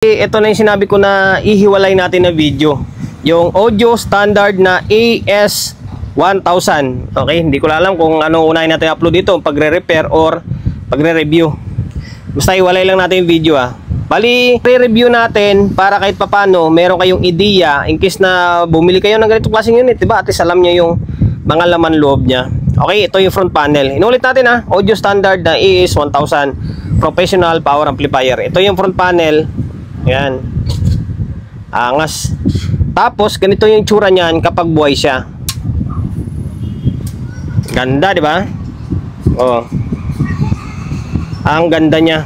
Ito na yung sinabi ko na ihiwalay natin na video. Yung audio standard na AS1000. Okay, hindi ko alam kung ano unahin natin upload dito, pagre-repair or pagre-review. Basta iwalay lang natin yung video Bali, re-review natin para kahit papano meron kayong ideya in case na bumili kayo ng ganitong klaseng unit, diba? At least alam nyo yung mga laman loob niya. Okay, ito yung front panel. Inulit natin audio standard na AS1000 professional power amplifier. Ito yung front panel. Ayan. Angas. Tapos ganito yung itsura niyan kapag buhay siya. Ganda, di ba? Oh. Ang ganda niya.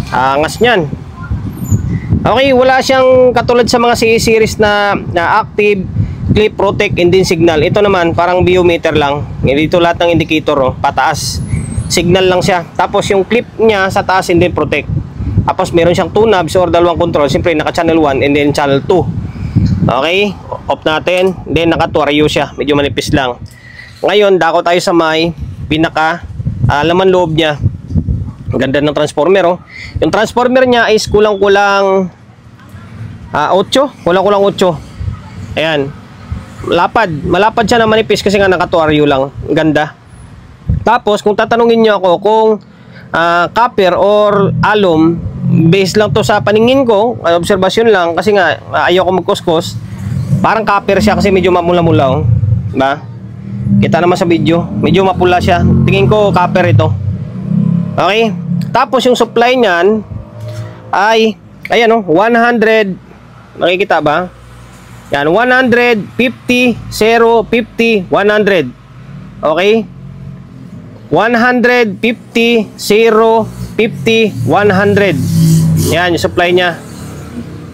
Angas niyan. Okay, wala siyang katulad sa mga CE series na active, clip, protect, and then signal. Ito naman parang biometer lang. Dito lahat ng indicator, pataas. Signal lang siya. Tapos yung clip niya sa taas and then protect. Tapos meron siyang 2 knobs or dalawang control. Siyempre naka channel 1 and then channel 2. Okay, off natin. Then naka tuaryo siya. Medyo manipis lang. Ngayon, dako tayo sa may pinaka laman loob niya. Ang ganda ng transformer. Yung transformer niya is kulang-kulang 8. Kulang-kulang 8. Ayan. Malapad siya na manipis kasi nga naka tuaryo lang. Ang ganda. Tapos kung tatanungin niyo ako kung copper or alum, base lang to sa paningin ko, obserbasyon lang kasi nga ayoko magkuskos. Parang copper siya kasi medyo mamula-mula, diba? Kita naman sa video, medyo mapula siya. Tingin ko copper ito. Okay? Tapos yung supply niyan ay ayan 100. Nakikita ba? Yan, 100, 50, 0, 50, 100. Okay? 100, 50, 0, 50, 100. Yan yung supply niya.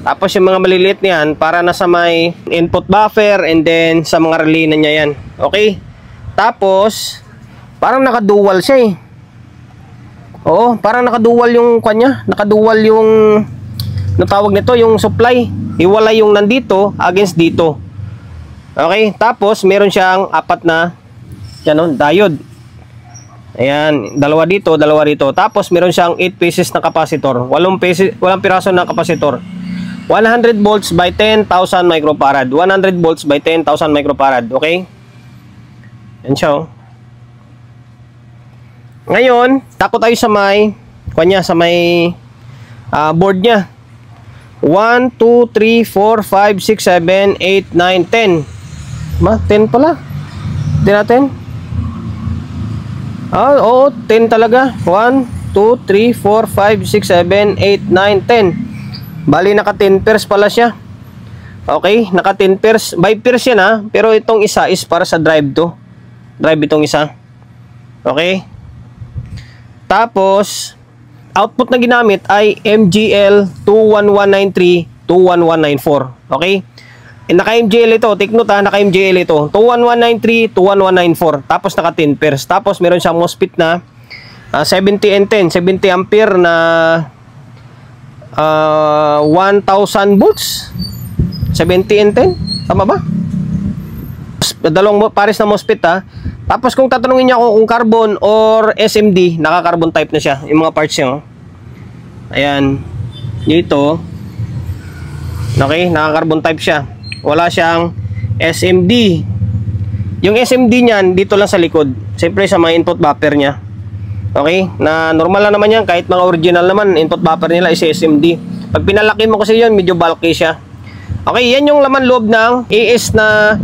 Tapos yung mga maliliit niyan para na sa may input buffer and then sa mga relay na niya yan. Okay? Tapos parang naka-dual siya Oo, parang naka-dual yung kanya. Naka-dual yung natawag nito, yung supply. Hiwalay yung nandito against dito. Okay? Tapos meron siyang 4 na diode. Ayan, dalawa dito. Tapos meron siyang 8 pieces na capacitor. 8 piraso na capacitor. 100 volts by 10,000 microfarad. 100 volts by 10,000 microfarad. Okay? Yan siya. Ngayon, tako tayo sa may board niya. 1, 2, 3, 4, 5, 6, 7, 8, 9, 10. 10 pala. Hindi natin. Oo, 10 talaga. 1, 2, 3, 4, 5, 6, 7, 8, 9, 10. Bali, naka 10 pairs pala siya. Okay, naka 10 pairs. By pairs yan pero itong isa is para sa drive to. Drive itong isa. Okay. Tapos, output na ginamit ay MGL 21193-21194. Okay. Naka-MGL ito, take note naka-MGL ito, 21193, 21194. Tapos naka 10 pairs. Tapos meron siyang MOSFET na 70 and 10, 70 ampere na 1000 volts. 70 and 10, tama ba? Dalawang pares na MOSFET Tapos kung tatanungin niya ako kung carbon or SMD, naka-carbon type na siya, yung mga parts niya. Ayan. Dito. Okay, naka-carbon type siya. Wala siyang SMD. Yung SMD niyan dito lang sa likod. Siyempre sa mga input buffer niya. Okay? Na normal lang naman yan. Kahit mga original naman, input buffer nila is SMD. Pag pinalaki mo kasi yun, medyo bulky siya. Okay, yan yung laman loob ng AS na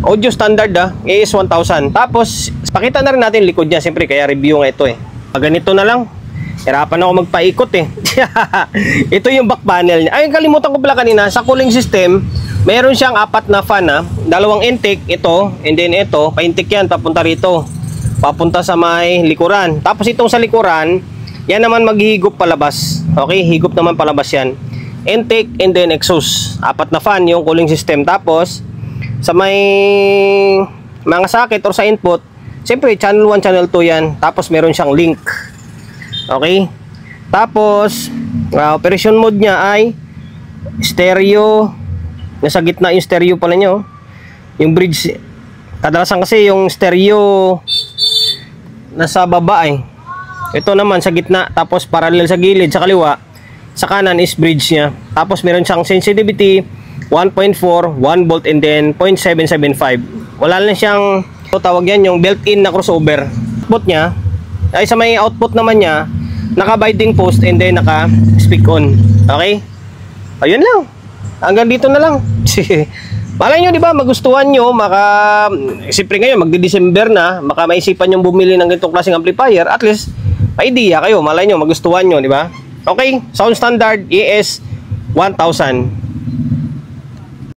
audio standard AS1000. Tapos, pakita na rin natin likod niya. Siyempre, kaya review nga ito Ganito na lang. Hirapan ako magpaikot Ito yung back panel niya. Ay, kalimutan ko pala kanina, sa cooling system, meron siyang 4 na fan dalawang intake, ito, and then ito, pa-intake yan, papunta rito. Papunta sa may likuran. Tapos itong sa likuran, yan naman maghihigop palabas. Okay, higop naman palabas yan. Intake and then exhaust. 4 na fan yung cooling system. Tapos, sa may mga socket or sa input, siyempre, channel 1, channel 2 yan. Tapos meron siyang link. Okay? Tapos, operation mode niya ay stereo. Nasa gitna yung stereo pala niya. Yung bridge, kadalasan kasi yung stereo nasa baba Ito naman sa gitna, tapos parallel sa gilid, sa kaliwa. Sa kanan is bridge niya. Tapos meron siyang sensitivity 1.4, 1 volt and then 0.775. Wala lang siyang tawag yan yung built-in na crossover. Output niya ay sa may output naman niya naka-binding post and then naka-speak on. Okay? Ayun lang. Hanggang dito na lang. Malay nyo, di ba, magustuhan nyo, siyempre ngayon, magdi-December na, maisipan nyo bumili ng ganitong klaseng amplifier, at least, may idea kayo, malay nyo, magustuhan nyo, di ba? Okay, sound standard ES 1000.